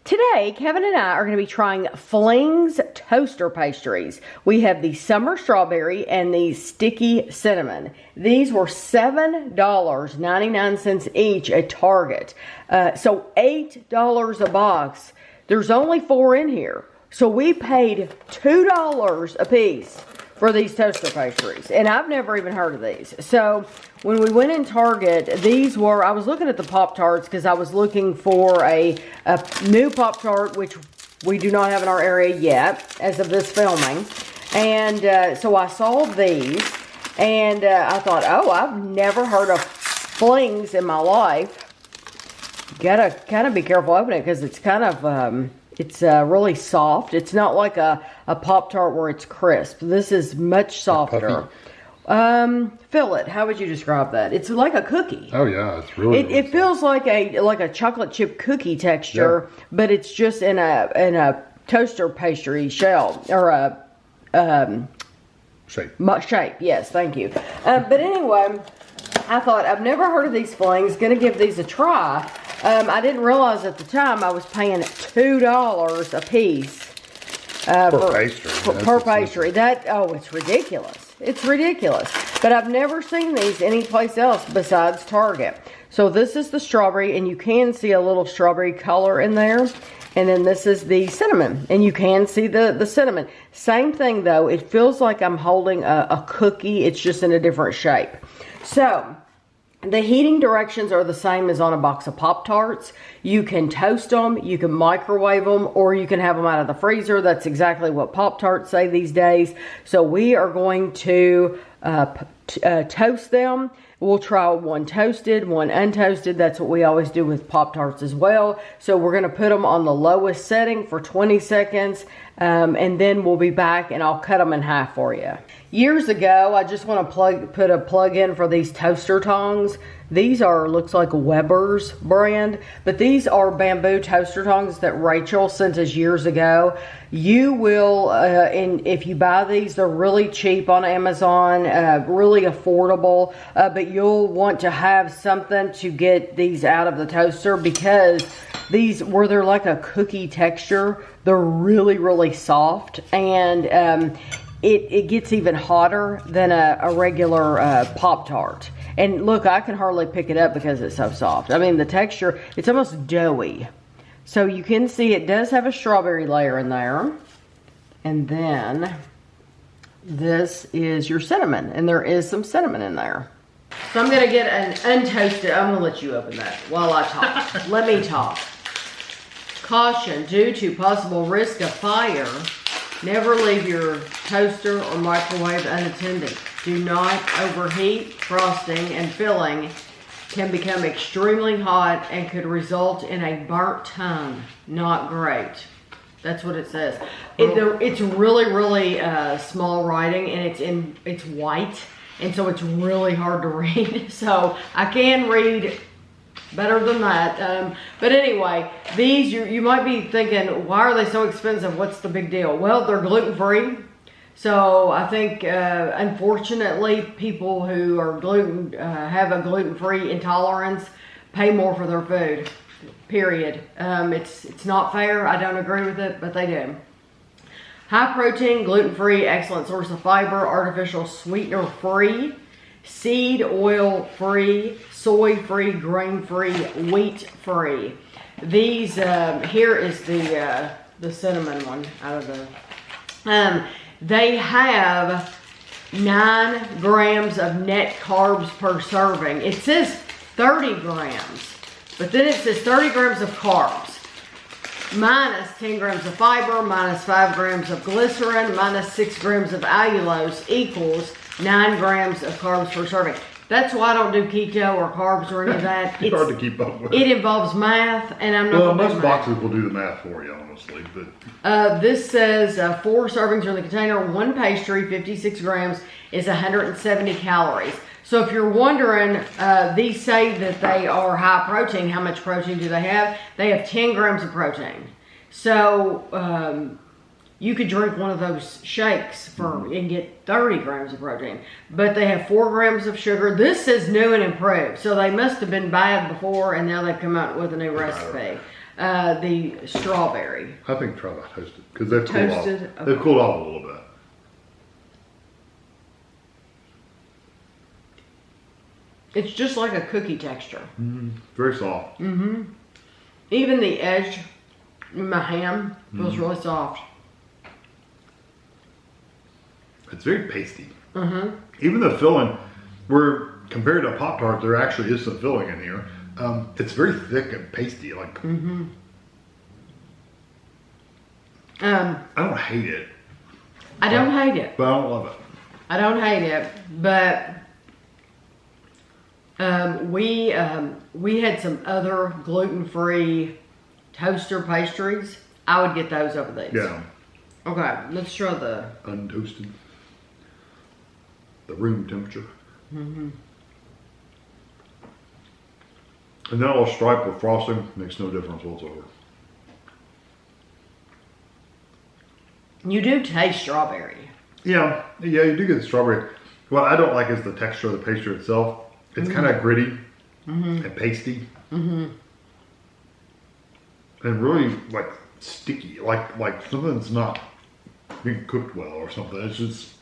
Today, Kevin and I are going to be trying Flings toaster pastries. We have the summer strawberry and the sticky cinnamon. These were $7.99 each at Target. So $8 a box. There's only 4 in here. So we paid $2 a piece for these toaster pastries. And I've never even heard of these. So when we went in Target, these were, I was looking at the Pop-Tarts because I was looking for a new Pop-Tart, which we do not have in our area yet as of this filming. And so I saw these and I thought, oh, I've never heard of Flings in my life. Gotta kind of be careful opening it because it's kind of, it's really soft. It's not like a Pop-Tart where it's crisp. This is much softer. Feel it. How would you describe that? It's like a cookie. Oh yeah, it's really. It feels like a chocolate chip cookie texture, yeah. But it's just in a toaster pastry shell or a shape. Shape. Yes, thank you. But anyway, I thought I've never heard of these Flings. Going to give these a try. I didn't realize at the time I was paying $2 a piece per pastry. Per pastry. It's ridiculous. It's ridiculous. But I've never seen these anyplace else besides Target. So this is the strawberry, and you can see a little strawberry color in there. And then this is the cinnamon, and you can see the cinnamon. Same thing though. It feels like I'm holding a cookie. It's just in a different shape. So the heating directions are the same as on a box of Pop-Tarts. You can toast them, you can microwave them, or you can have them out of the freezer. That's exactly what Pop-Tarts say these days. So we are going to toast them. We'll try one toasted, one untoasted. That's what we always do with Pop-Tarts as well. So we're going to put them on the lowest setting for 20 seconds. And then we'll be back and I'll cut them in half for you. Years ago, I just want to put a plug in for these toaster tongs. These are, looks like Weber's brand, but these are bamboo toaster tongs that Rachel sent us years ago. You will, and if you buy these, they're really cheap on Amazon, really affordable, but you'll want to have something to get these out of the toaster because these, where they're like a cookie texture, they're really, really soft, and it gets even hotter than a regular Pop-Tart. And look, I can hardly pick it up because it's so soft. I mean, the texture, it's almost doughy. So you can see it does have a strawberry layer in there. And then this is your cinnamon, and there is some cinnamon in there. So I'm gonna get an untoasted, I'm gonna let you open that while I talk. Let me talk. Caution, due to possible risk of fire, never leave your toaster or microwave unattended. Do not overheat. Frosting and filling can become extremely hot and could result in a burnt tongue. Not great. That's what it says. It's really, really small writing, and it's white, and so it's really hard to read. So I can read better than that. But anyway, these, you might be thinking, why are they so expensive? What's the big deal? Well, they're gluten-free. So I think, unfortunately, people who are have a gluten-free intolerance pay more for their food, period. It's not fair. I don't agree with it, but they do. High protein, gluten-free, excellent source of fiber, artificial sweetener-free, seed oil-free, soy-free, grain-free, wheat-free. These, here is the cinnamon one out of the, they have 9 grams of net carbs per serving. It says 30 grams, but then it says 30 grams of carbs, minus 10 grams of fiber, minus 5 grams of glycerin, minus 6 grams of allulose equals 9 grams of carbs per serving. That's why I don't do keto or carbs or any of that. It's hard to keep up with. It involves math, and I'm not going to do most boxes will do the math for you, honestly. But this says 4 servings are in the container. 1 pastry, 56 grams, is 170 calories. So if you're wondering, these say that they are high protein. How much protein do they have? They have 10 grams of protein. So you could drink one of those shakes and get 30 grams of protein. But they have 4 grams of sugar. This says new and improved. So they must have been bad before, and now they've come out with a new recipe. the strawberry. I think try the toasted because they've cooled off. Toasted, okay. They've cooled off a little bit. It's just like a cookie texture. Very soft. Even the edge in my ham feels really soft. It's very pasty. Even the filling, where compared to a Pop-Tart, there actually is some filling in here. It's very thick and pasty. Like, I don't hate it. I don't hate it. But I don't love it. I don't hate it, but we had some other gluten-free toaster pastries. I would get those over these. Yeah. Okay, let's try the Untoasted. The room temperature. And then I'll stripe with frosting. Makes no difference whatsoever. You do taste strawberry. Yeah, you do get the strawberry. What I don't like is the texture of the pastry itself. It's kind of gritty and pasty. And really like sticky, like something's not being cooked well or something. It's just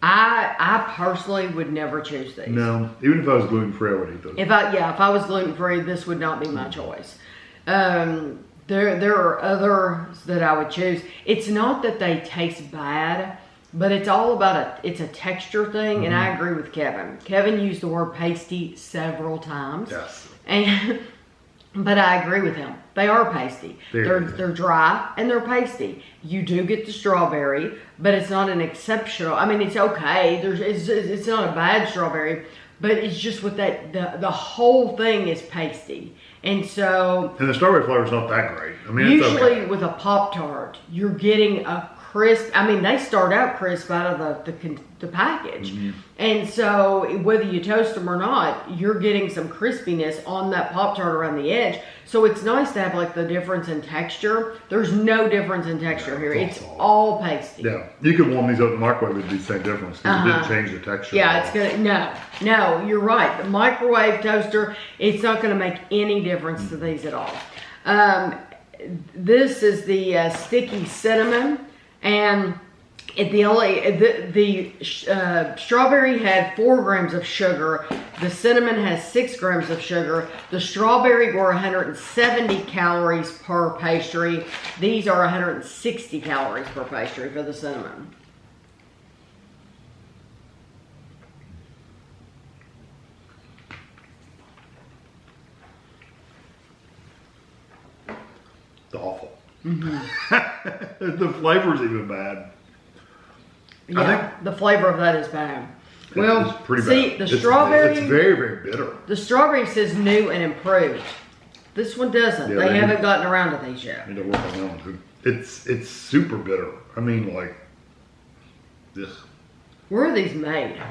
I personally would never choose these. no. Even if I was gluten free, I would eat those. If I was gluten free, this would not be my choice. There are others that I would choose. It's not that they taste bad, but it's all about it's a texture thing, and I agree with Kevin. Kevin used the word pasty several times. Yes. But I agree with him. They are pasty. They're dry and they're pasty. You do get the strawberry, but it's not an exceptional. I mean, it's okay. It's not a bad strawberry, but it's just with that the whole thing is pasty, and so. And the strawberry flavor is not that great. I mean, usually it's okay. with a Pop-Tart, you're getting a crisp. I mean, they start out crisp out of the package, and so whether you toast them or not, you're getting some crispiness on that Pop-Tart around the edge. So it's nice to have like the difference in texture. There's no difference in texture here. It's all pasty. Yeah, you could warm these up in the microwave, it'd be the same difference because it didn't change the texture. Yeah, it's gonna no. You're right. The microwave toaster, it's not gonna make any difference to these at all. This is the sticky cinnamon. And the strawberry had 4 grams of sugar. The cinnamon has 6 grams of sugar. The strawberry were 170 calories per pastry. These are 160 calories per pastry for the cinnamon. It's awful. The flavor's even bad. Yeah, the flavor of that is bad. Well, it's pretty see, bad. the strawberry... It's very, very bitter. The strawberry says new and improved. This one doesn't. Yeah, they haven't gotten around to these yet. Need to work on that one too. It's super bitter. I mean, like this. Where are these made?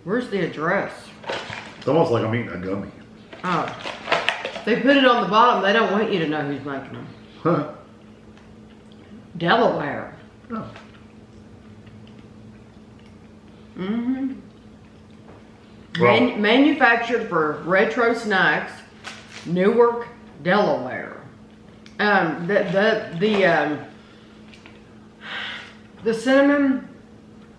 Where's the address? It's almost like I'm eating a gummy. Oh. They put it on the bottom. They don't want you to know who's making them. Huh. Delaware. Oh. Well, Manufactured for Retro Snacks, Newark, Delaware. The cinnamon,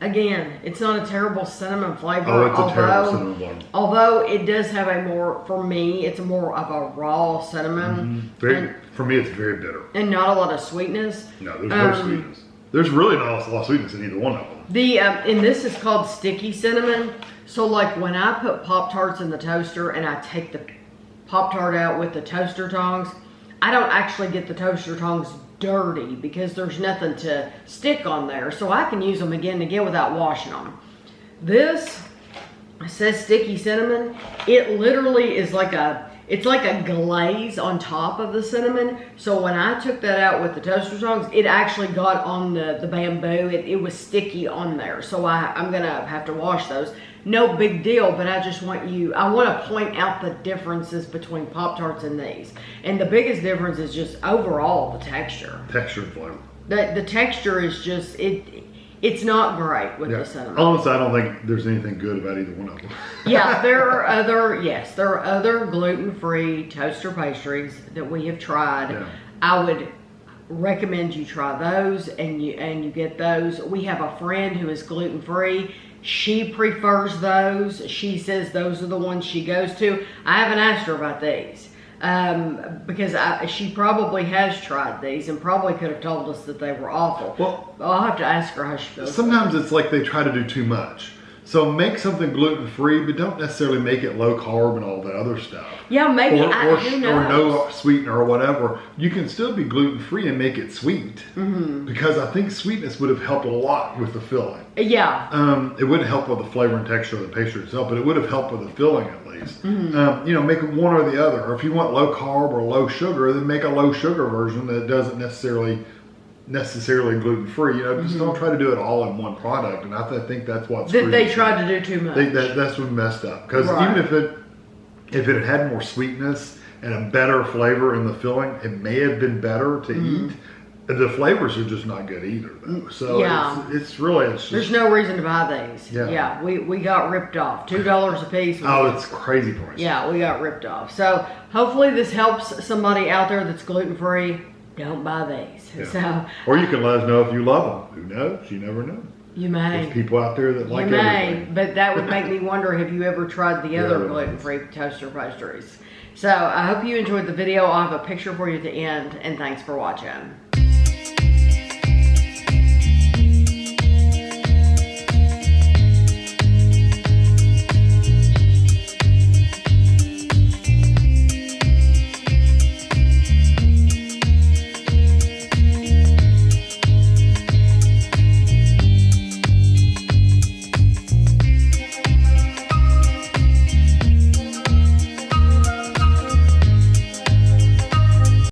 again, it's not a terrible cinnamon flavor. oh, it's a terrible cinnamon one. Although it does have a more, for me, it's more of a raw cinnamon. For me, it's very bitter. And not a lot of sweetness. No, there's no sweetness. There's really not a lot of sweetness in either one of them. And this is called sticky cinnamon. So like when I put Pop-Tarts in the toaster and I take the Pop-Tart out with the toaster tongs, I don't actually get the toaster tongs dirty because there's nothing to stick on there. So I can use them again and again without washing them. This says sticky cinnamon. It literally is like it's like a glaze on top of the cinnamon. So when I took that out with the toaster tongs, it actually got on the bamboo. It was sticky on there. So I'm gonna have to wash those. No big deal, but I just want I want to point out the differences between Pop-Tarts and these. And the biggest difference is just overall the texture. Texture and flavor. The texture is just, It's not great with the cinnamon. Honestly, I don't think there's anything good about either one of them. Yeah, there are other gluten-free toaster pastries that we have tried. Yeah. I would recommend you try those, and you get those. We have a friend who is gluten-free. She prefers those. She says those are the ones she goes to. I haven't asked her about these. Because she probably has tried these and probably could have told us that they were awful. Well, I'll have to ask her how she feels. Sometimes it's like they try to do too much. So make something gluten-free, but don't necessarily make it low carb and all that other stuff. Yeah, maybe. Or no sweetener or whatever. You can still be gluten-free and make it sweet. Mm-hmm. Because I think sweetness would have helped a lot with the filling. Yeah. It wouldn't help with the flavor and texture of the pastry itself, but it would have helped with the filling at least. Mm-hmm. Make one or the other. Or if you want low carb or low sugar, then make a low sugar version that doesn't necessarily gluten-free. Just don't try to do it all in one product. And I think that's what's that they tried to do too much. That's what messed up. Because even if it had more sweetness and a better flavor in the filling, it may have been better to eat. The flavors are just not good either, though. So it's just, there's no reason to buy these. Yeah. We got ripped off. $2 a piece. It's crazy price. Yeah, we got ripped off. So hopefully this helps somebody out there that's gluten-free. Don't buy these. Yeah. So, or you can let us know if you love them. Who knows? You never know. You may. There's people out there that like everything. But that would make me wonder, have you ever tried the other gluten-free toaster pastries? So I hope you enjoyed the video. I'll have a picture for you at the end, and thanks for watching.